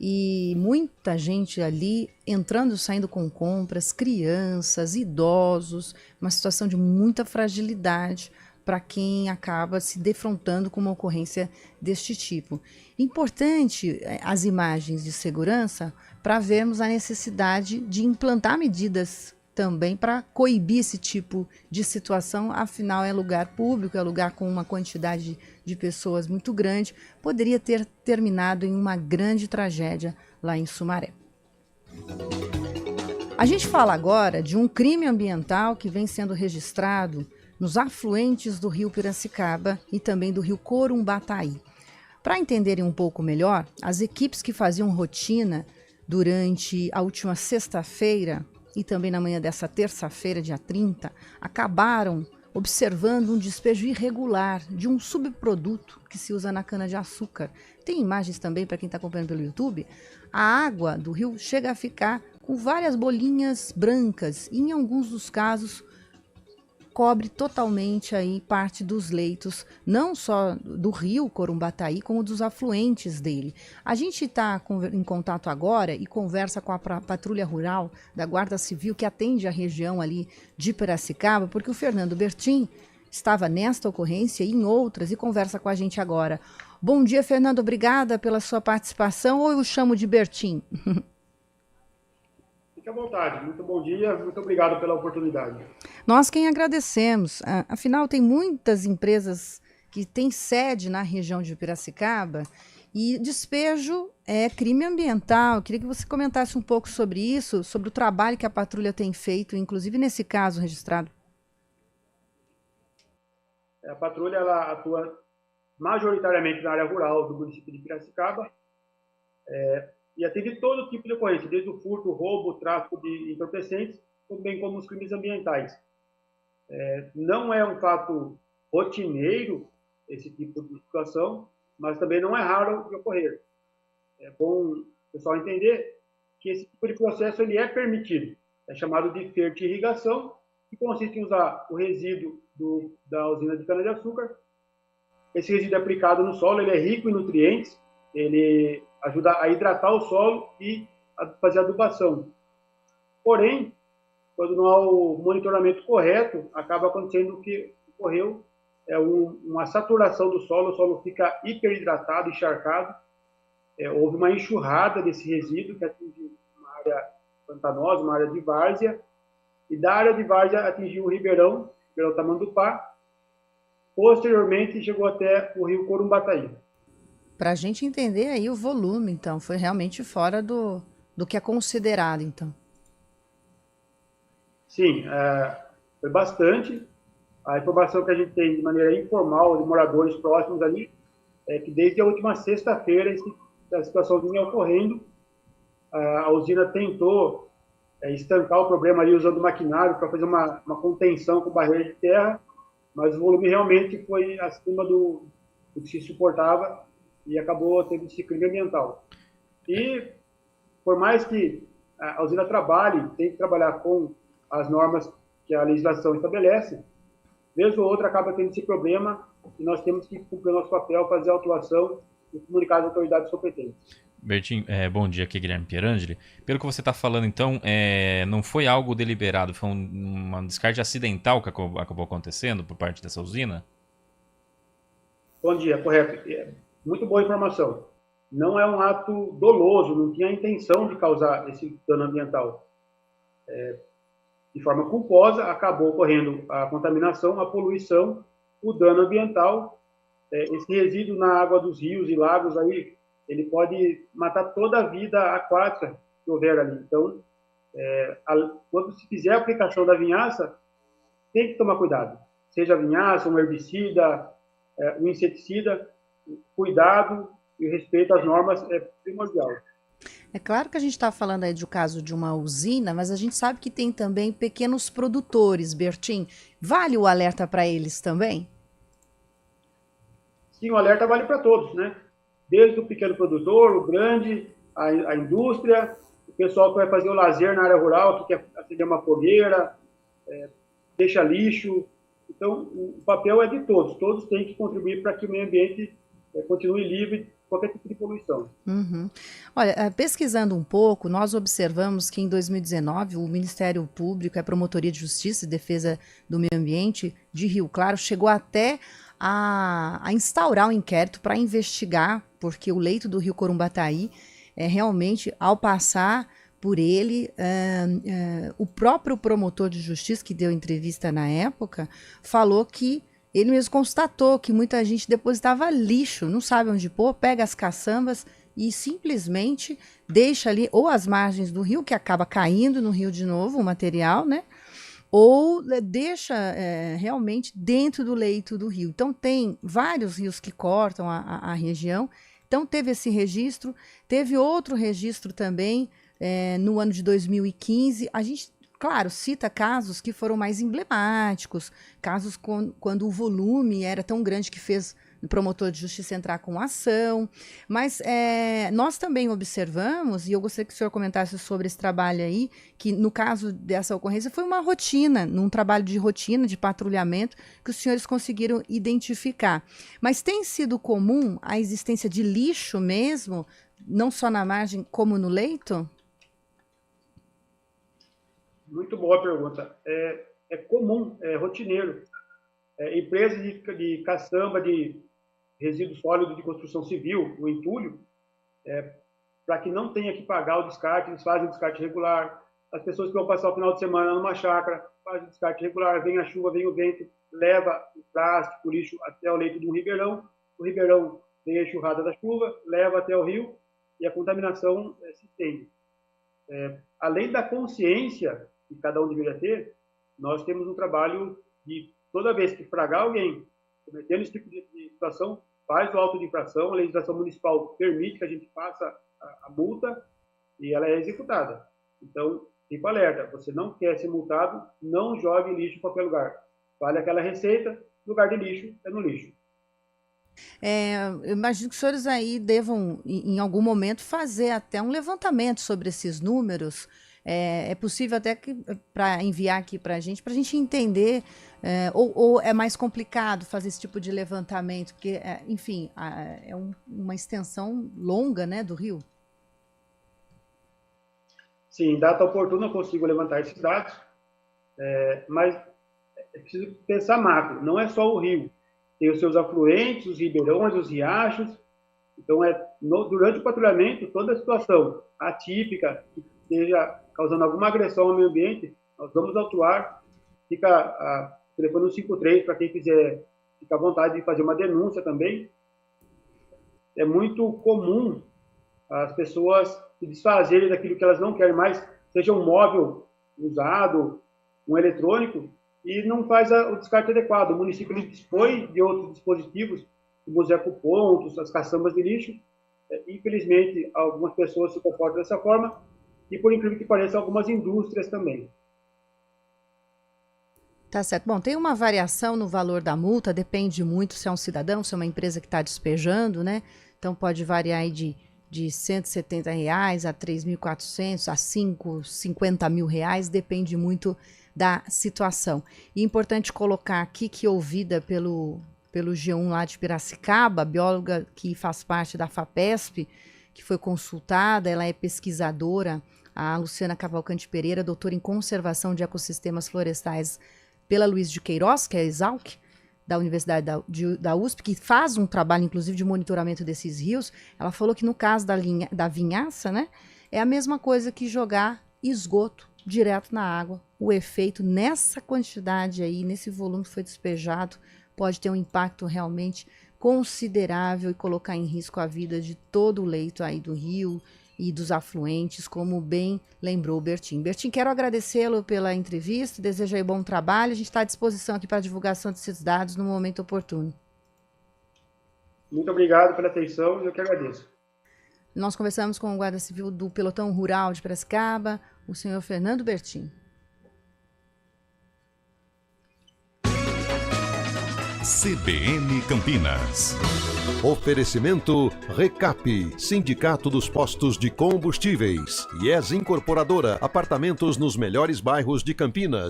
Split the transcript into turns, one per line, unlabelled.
e muita gente ali entrando e saindo com compras, crianças, idosos, uma situação de muita fragilidade para quem acaba se defrontando com uma ocorrência deste tipo. Importante as imagens de segurança para vermos a necessidade de implantar medidas também para coibir esse tipo de situação, afinal é lugar público, é lugar com uma quantidade de pessoas muito grande, poderia ter terminado em uma grande tragédia lá em Sumaré. A gente fala agora de um crime ambiental que vem sendo registrado nos afluentes do rio Piracicaba e também do rio Corumbataí. Para entenderem um pouco melhor, as equipes que faziam rotina durante a última sexta-feira e também na manhã dessa terça-feira, dia 30, acabaram observando um despejo irregular de um subproduto que se usa na cana-de-açúcar. Tem imagens também para quem está acompanhando pelo YouTube. A água do rio chega a ficar com várias bolinhas brancas e, em alguns dos casos, cobre totalmente aí parte dos leitos, não só do rio Corumbataí, como dos afluentes dele. A gente está em contato agora e conversa com a Patrulha Rural da Guarda Civil, que atende a região ali de Piracicaba, porque o Fernando Bertin estava nesta ocorrência e em outras e conversa com a gente agora. Bom dia, Fernando, obrigada pela sua participação, ou eu o chamo de Bertin?
Fique à vontade. Muito bom dia, muito obrigado pela oportunidade.
Nós quem agradecemos. Afinal, tem muitas empresas que têm sede na região de Piracicaba e despejo é crime ambiental. Eu queria que você comentasse um pouco sobre isso, sobre o trabalho que a patrulha tem feito, inclusive nesse caso registrado.
A patrulha ela atua majoritariamente na área rural do município de Piracicaba e atende todo tipo de ocorrência, desde o furto, o roubo, o tráfico de entorpecentes, bem como os crimes ambientais. Não é um fato rotineiro esse tipo de situação, mas também não é raro de ocorrer. É bom o pessoal entender que esse tipo de processo ele é permitido. É chamado de fertirrigação, que consiste em usar o resíduo da usina de cana-de-açúcar. Esse resíduo é aplicado no solo, ele é rico em nutrientes, ele ajuda a hidratar o solo e a fazer adubação. Porém, quando não há o monitoramento correto, acaba acontecendo o que ocorreu, uma saturação do solo, o solo fica hiperidratado, encharcado, houve uma enxurrada desse resíduo que atingiu uma área pantanosa, uma área de várzea, e da área de várzea atingiu o Ribeirão Tamandupá, posteriormente chegou até o rio Corumbataí.
Para a gente entender aí o volume, então, foi realmente fora do que é considerado, então.
Sim, foi bastante. A informação que a gente tem de maneira informal de moradores próximos ali é que desde a última sexta-feira a situação vinha ocorrendo. A usina tentou estancar o problema ali usando maquinário para fazer uma contenção com barreira de terra, mas o volume realmente foi acima do que se suportava e acabou tendo esse crime ambiental. E por mais que a usina trabalhe, tem que trabalhar com as normas que a legislação estabelece, vez ou outra acaba tendo esse problema e nós temos que cumprir o nosso papel, fazer a autuação e comunicar às autoridades competentes.
Bertinho, bom dia, aqui é Guilherme Pierangeli. Pelo que você está falando, então, não foi algo deliberado, foi uma descarte acidental que acabou acontecendo por parte dessa usina?
Bom dia, correto. Muito boa informação. Não é um ato doloso, não tinha a intenção de causar esse dano ambiental. De forma culposa, acabou ocorrendo a contaminação, a poluição, o dano ambiental. Esse resíduo na água dos rios e lagos aí, ele pode matar toda a vida aquática que houver ali. Então, quando se fizer a aplicação da vinhaça, tem que tomar cuidado. Seja a vinhaça, um herbicida, um inseticida, cuidado e respeito às normas é primordial.
É claro que a gente está falando aí do caso de uma usina, mas a gente sabe que tem também pequenos produtores, Bertin. Vale o alerta para eles também?
Sim, o alerta vale para todos, né? Desde o pequeno produtor, o grande, a indústria, o pessoal que vai fazer o lazer na área rural, que quer acender uma fogueira, deixa lixo. Então, o papel é de todos. Todos têm que contribuir para que o meio ambiente continue livre qualquer tipo de poluição.
Uhum. Olha, pesquisando um pouco, nós observamos que em 2019 o Ministério Público, a Promotoria de Justiça e Defesa do Meio Ambiente de Rio Claro chegou até a instaurar um inquérito para investigar, porque o leito do Rio Corumbataí, realmente, ao passar por ele, o próprio promotor de justiça, que deu entrevista na época, falou que ele mesmo constatou que muita gente depositava lixo, não sabe onde pôr, pega as caçambas e simplesmente deixa ali ou as margens do rio, que acaba caindo no rio de novo, o material, né? Ou deixa realmente dentro do leito do rio. Então, tem vários rios que cortam a região. Então, teve esse registro. Teve outro registro também no ano de 2015. A gente, claro, cita casos que foram mais emblemáticos, casos quando o volume era tão grande que fez o promotor de justiça entrar com ação, mas nós também observamos, e eu gostaria que o senhor comentasse sobre esse trabalho aí, que no caso dessa ocorrência foi uma rotina, num trabalho de rotina, de patrulhamento, que os senhores conseguiram identificar. Mas tem sido comum a existência de lixo mesmo, não só na margem como no leito?
Muito boa pergunta. É comum, é rotineiro. Empresas de caçamba, de resíduo sólido de construção civil, o entulho, para que não tenha que pagar o descarte, eles fazem descarte regular. As pessoas que vão passar o final de semana numa chácara fazem descarte regular, vem a chuva, vem o vento, leva o plástico, o lixo até o leito de um ribeirão, o ribeirão vem a enxurrada da chuva, leva até o rio e a contaminação se estende. Além da consciência que cada um deveria ter, nós temos um trabalho de, toda vez que fragar alguém cometendo esse tipo de situação, faz o auto de infração, a legislação municipal permite que a gente faça a multa e ela é executada. Então, fica alerta, você não quer ser multado, não jogue lixo em qualquer lugar. Vale aquela receita, lugar de lixo é no lixo.
Eu imagino que os senhores aí devam, em algum momento, fazer até um levantamento sobre esses números. É possível até que para enviar aqui para a gente entender, ou é mais complicado fazer esse tipo de levantamento, porque, enfim, uma extensão longa, né, do rio?
Sim, em data oportuna eu consigo levantar esses dados, mas é preciso pensar macro, não é só o rio. Tem os seus afluentes, os ribeirões, os riachos. Então, durante o patrulhamento, toda a situação atípica que esteja causando alguma agressão ao meio ambiente, nós vamos atuar. Fica o telefone 153 para quem quiser, fica à vontade de fazer uma denúncia também. É muito comum as pessoas se desfazerem daquilo que elas não querem mais, seja um móvel usado, um eletrônico, e não faz o descarte adequado. O município dispõe de outros dispositivos, como os ecopontos, as caçambas de lixo. Infelizmente, algumas pessoas se comportam dessa forma, e por incrível que pareça, algumas indústrias também.
Tá certo. Bom, tem uma variação no valor da multa, depende muito se é um cidadão, se é uma empresa que está despejando, né? Então pode variar aí de R$170 a 3.400, a 50 mil reais, depende muito da situação. E é importante colocar aqui que, ouvida pelo G1 lá de Piracicaba, bióloga que faz parte da FAPESP, que foi consultada, ela é pesquisadora, a Luciana Cavalcante Pereira, doutora em conservação de ecossistemas florestais pela Luiz de Queiroz, que é a Exalc, da Universidade da USP, que faz um trabalho, inclusive, de monitoramento desses rios. Ela falou que no caso da vinhaça, né, é a mesma coisa que jogar esgoto direto na água. O efeito nessa quantidade aí, nesse volume que foi despejado, pode ter um impacto realmente considerável e colocar em risco a vida de todo o leito aí do rio e dos afluentes, como bem lembrou o Bertin. Bertin, quero agradecê-lo pela entrevista, desejo aí bom trabalho, a gente está à disposição aqui para a divulgação desses dados no momento oportuno.
Muito obrigado pela atenção e eu que agradeço.
Nós conversamos com o Guarda Civil do Pelotão Rural de Piracicaba, o senhor Fernando Bertin.
CBN Campinas. Oferecimento Recap, Sindicato dos Postos de Combustíveis. IES Incorporadora, apartamentos nos melhores bairros de Campinas.